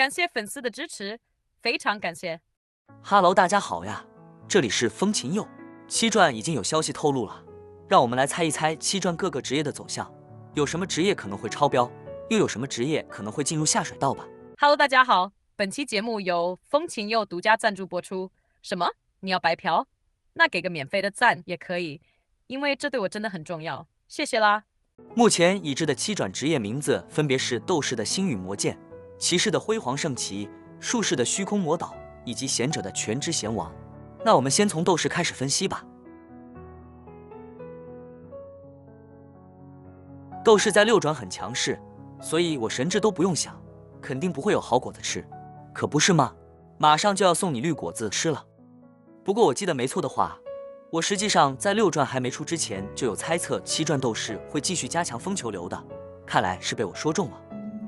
感謝粉絲的支持，非常感謝。Hello， 大家好呀，這裡是風琴佑。七傳已經有消息透露了，讓我們來猜一猜七傳各個職業的走向，有什麼職業可能會超標，又有什麼職業可能會進入下水道吧。Hello， 大家好，本期節目由風琴佑獨家贊助播出。什麼？你要白嫖？那給個免費的贊也可以，因為這對我真的很重要，謝謝啦。目前已知的七轉職業名字分別是鬥士的星隕魔劍、騎士的輝煌聖騎、術士的虛空魔導以及賢者的全知賢王。那我們先從鬥士開始分析吧。鬥士在六轉很強勢，所以我神智都不用想，肯定不會有好果子吃，可不是嗎？馬上就要送你綠果子吃了。不過我記得沒錯的話，我實際上在六轉還沒出之前就有猜測七轉鬥士會繼續加強風球流的，看來是被我說中了。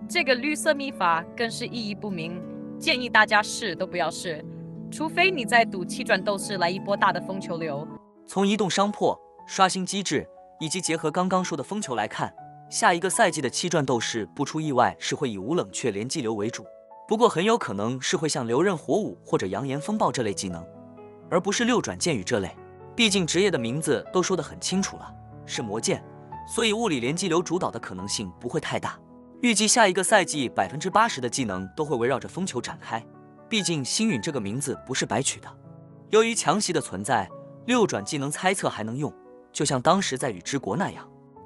這個綠色秘法更是意義不明，建議大家試都不要試，除非你在賭七轉鬥士來一波大的風球流。從移動傷破、刷新機制以及結合剛剛說的風球來看，下一個賽季的七轉鬥士不出意外是會以無冷卻連擊流為主，不過很有可能是會像流刃火舞或者揚言風暴這類技能，而不是六轉劍雨這類。畢竟職業的名字都說得很清楚了，是魔劍，所以物理連擊流主導的可能性不會太大。預計下一個賽季80%的技能都會圍繞着風球展開，畢竟星隕這個名字不是白取的。由於強襲的存在，六轉技能猜測還能用，就像當時在雨之國那樣。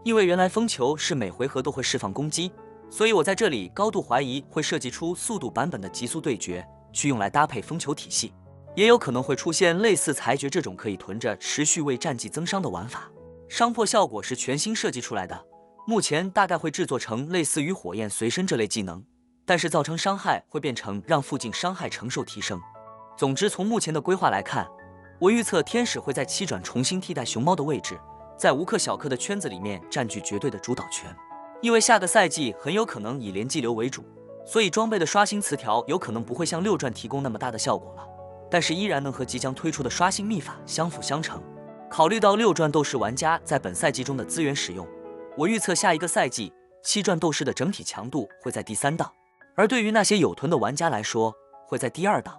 因為原來風球是每回合都會釋放攻擊，所以我在這裡高度懷疑會設計出速度版本的極速對決，去用來搭配風球體系。也有可能會出現類似裁決這種可以囤着持續為戰績增傷的玩法。傷破效果是全新設計出來的，目前大概會制作成類似於火焰隨身這類技能，但是造成傷害會變成讓附近傷害承受提升。總之從目前的規劃來看，我預測天使會在七轉重新替代熊貓的位置，在無氪小氪的圈子裡面佔據絕對的主導權。因為下個賽季很有可能以連擊流為主，所以裝備的刷新詞條有可能不會像六轉提供那麼大的效果了，但是依然能和即將推出的刷新秘法相輔相成。考慮到六轉鬥士玩家在本賽季中的資源使用，我預測下一個賽季七轉鬥士的整體強度會在第3檔，而對於那些有囤的玩家來說，會在第2檔。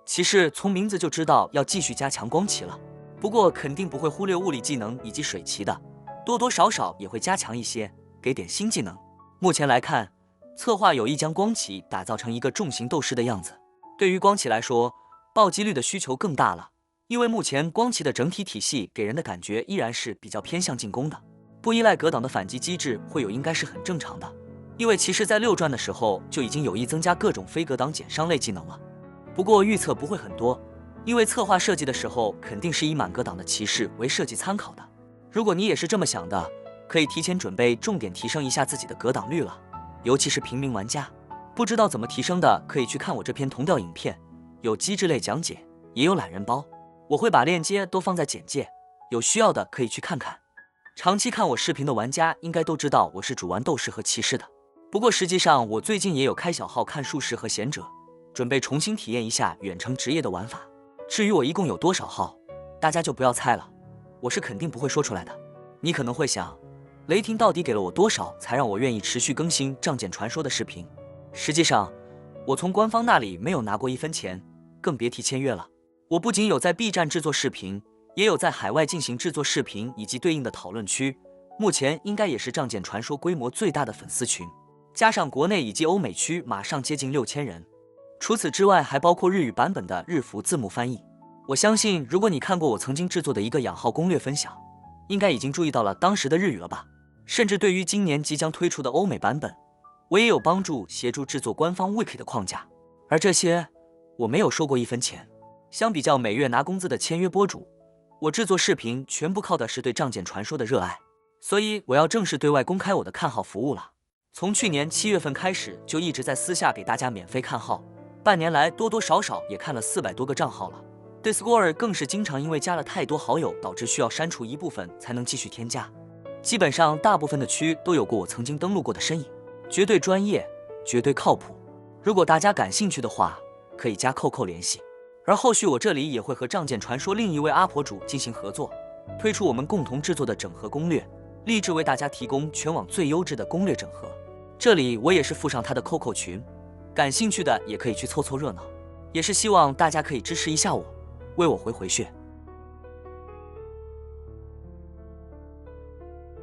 騎士從名字就知道要繼續加強光騎了，不過肯定不會忽略物理技能以及水騎的，多多少少也會加強一些，給點新技能。目前來看，策劃有意將光騎打造成一個重型鬥士的樣子。對於光騎來說，暴擊率的需求更大了，因為目前光騎的整體體系給人的感覺依然是比較偏向進攻的，不依賴格擋的反擊機制會有應該是很正常的。因為騎士在六轉的時候就已經有意增加各種非格擋減傷類技能了。不過預測不會很多，因為策劃設計的時候肯定是以滿格擋的騎士為設計參考的。如果你也是這麼想的，可以提前準備重點提升一下自己的格擋率了，尤其是平民玩家，不知道怎麼提升的可以去看我這篇同調影片，有機制類講解，也有懶人包，我會把鏈接都放在簡介，有需要的可以去看看。長期看我視頻的玩家應該都知道我是主玩鬥士和騎士的，不過實際上我最近也有開小號看術士和賢者，準備重新體驗一下遠程職業的玩法。至於我一共有多少號，大家就不要猜了，我是肯定不會說出來的。你可能會想，雷霆到底給了我多少才讓我願意持續更新仗劍傳說的視頻？實際上，我從官方那裡沒有拿過1分錢，更別提簽約了。我不僅有在 B 站制作視頻，也有在海外進行制作視頻以及對應的討論區，目前應該也是仗劍傳說規模最大的粉絲群，加上國內以及歐美區馬上接近6000人。除此之外，還包括日語版本的日服字幕翻譯。我相信，如果你看過我曾經制作的一個養號攻略分享，應該已經注意到了當時的日語了吧？甚至對於今年即将推出的歐美版本，我也有幫助協助制作官方 Wiki 的框架。而這些，我沒有收過1分錢。相比較每月拿工資的簽約播主，我制作視頻全部靠的是對仗劍傳說的熱愛，所以我要正式對外公開我的看號服務了。從去年7月份開始，就一直在私下給大家免費看號。半年來多多少少也看了400多個賬號了 ，Discord 更是經常因為加了太多好友，導致需要刪除一部分才能繼續添加。基本上大部分的區都有過我曾經登錄過的身影，絕對專業，絕對靠譜。如果大家感興趣的話，可以加扣聯繫。而後續我這裡也會和仗劍傳說另一位阿婆主進行合作，推出我們共同制作的整合攻略，立志為大家提供全網最優質的攻略整合。這裡我也是附上他的 QQ 群，感興趣的也可以去湊湊熱鬧，也是希望大家可以支持一下我，為我回血。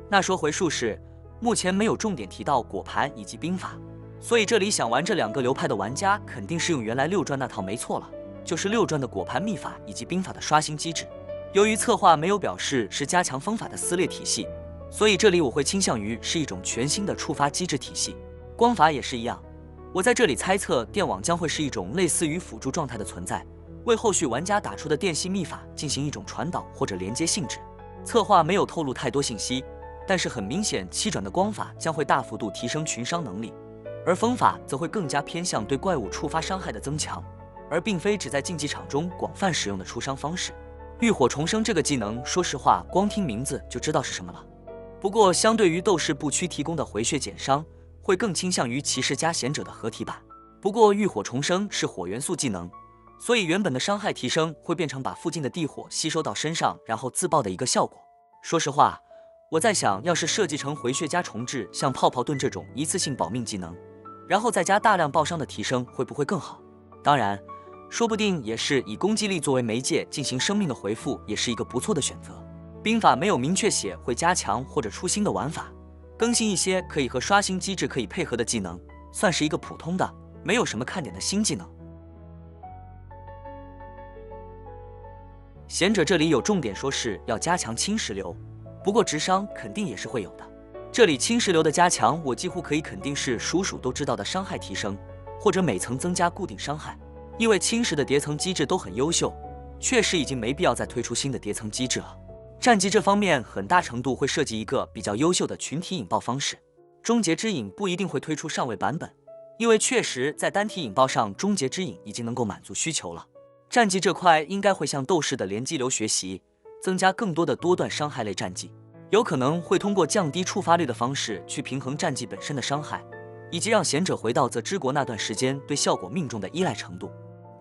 那說回術士，目前沒有重點提到果盤以及兵法，所以這裡想玩這兩個流派的玩家肯定是用原來六傳那套沒錯了，就是六傳的果盤秘法以及兵法的刷新機制。由於策劃沒有表示是加強方法的撕裂體系，所以這裡我會傾向於是一種全新的觸發機制體系。光法也是一樣，我在這裡猜測電網將會是一種類似於輔助狀態的存在，為後續玩家打出的電系秘法進行一種傳導或者連接性質。策劃沒有透露太多信息，但是很明顯七轉的光法將會大幅度提升群傷能力，而風法則會更加偏向對怪物觸發傷害的增強，而並非只在競技場中廣泛使用的出傷方式。浴火重生這個技能，說實話光聽名字就知道是什麼了。不過相對於鬥士部區提供的回血減傷，會更傾向於騎士加賢者的合體版。不過浴火重生是火元素技能，所以原本的傷害提升會變成把附近的地火吸收到身上然後自爆的一個效果。說實話，我在想，要是設計成回血加重置，像泡泡盾這種一次性保命技能，然後再加大量爆傷的提升，會不會更好？當然，說不定也是以攻擊力作為媒介進行生命的回復，也是一個不錯的選擇。兵法沒有明確寫會加強或者出新的玩法，更新一些可以和刷新機制可以配合的技能，算是一個普通的沒有什麼看點的新技能。賢者這裡有重點說是要加強侵蝕流，不過直傷肯定也是會有的。這裡侵蝕流的加強，我幾乎可以肯定是鼠都知道的傷害提升，或者每層增加固定傷害。因為侵蚀的疊层機制都很優秀，確實已經沒必要再推出新的疊層機制了。戰績這方面很大程度會設計一個比較優秀的群體引爆方式。終結之影不一定會推出上位版本，因為確實在單體引爆上，終結之影已經能夠滿足需求了。戰績這塊應該會向鬥士的連擊流學習，增加更多的多段傷害類戰績，有可能會通過降低觸發率的方式去平衡戰績本身的傷害，以及讓賢者回到澤之國那段時間對效果命中的依賴程度。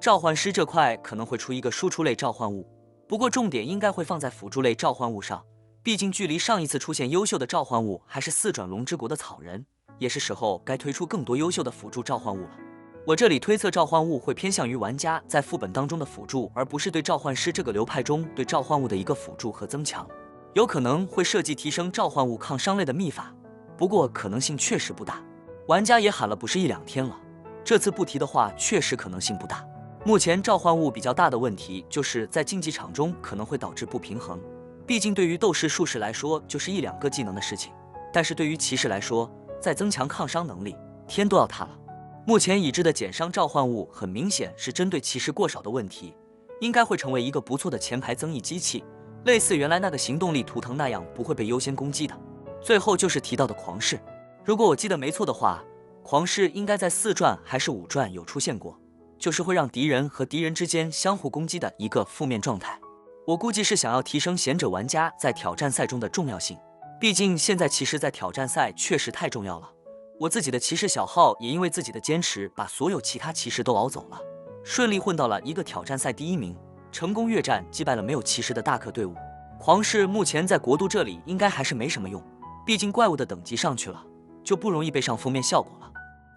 召喚師這塊可能會出一個輸出類召喚物，不過重點應該會放在輔助類召喚物上，畢竟距離上一次出現優秀的召喚物還是4轉龍之國的草人，也是時候該推出更多優秀的輔助召喚物了。我這裡推測召喚物會偏向於玩家在副本當中的輔助，而不是對召喚師這個流派中對召喚物的一個輔助和增強，有可能會設計提升召喚物抗傷類的秘法，不過可能性確實不大。玩家也喊了不是1-2天了，這次不提的話確實可能性不大。目前召喚物比較大的問題就是在競技場中可能會導致不平衡，畢竟對於鬥士術士來說就是1-2個技能的事情，但是對於騎士來說，再增強抗傷能力，天都要塌了。目前已知的減傷召喚物很明顯是針對骑士過少的問題，應該會成為一個不錯的前排增益機器，類似原來那個行動力圖騰那樣不會被優先攻擊的。最後就是提到的狂士，如果我記得沒錯的話，狂士應該在4傳還是5傳有出現過，就是會讓敵人和敵人之間相互攻擊的一個負面狀態。我估計是想要提升賢者玩家在挑戰賽中的重要性，畢竟現在騎士在挑戰賽確實太重要了。我自己的騎士小號也因為自己的堅持，把所有其他騎士都熬走了，順利混到了一個挑戰賽第1名，成功越戰擊敗了沒有騎士的大客隊伍。狂士目前在國度這裡應該還是沒什麼用，畢竟怪物的等級上去了，就不容易被上負面效果了。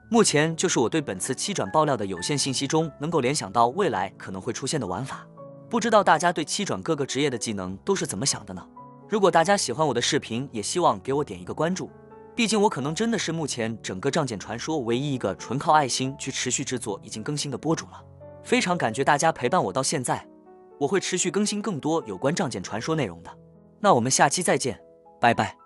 目前就是我对本次7轉爆料的有限信息中能夠聯想到未來可能會出現的玩法，不知道大家對7轉各個職業的技能都是怎麼想的呢？如果大家喜歡我的視頻，也希望給我點一個關注，畢竟我可能真的是目前整個仗劍傳說唯一一個純靠愛心去持續制作已經更新的博主了。非常感謝大家陪伴我到現在，我會持續更新更多有關仗劍傳說內容的。那我們下期再見，拜拜。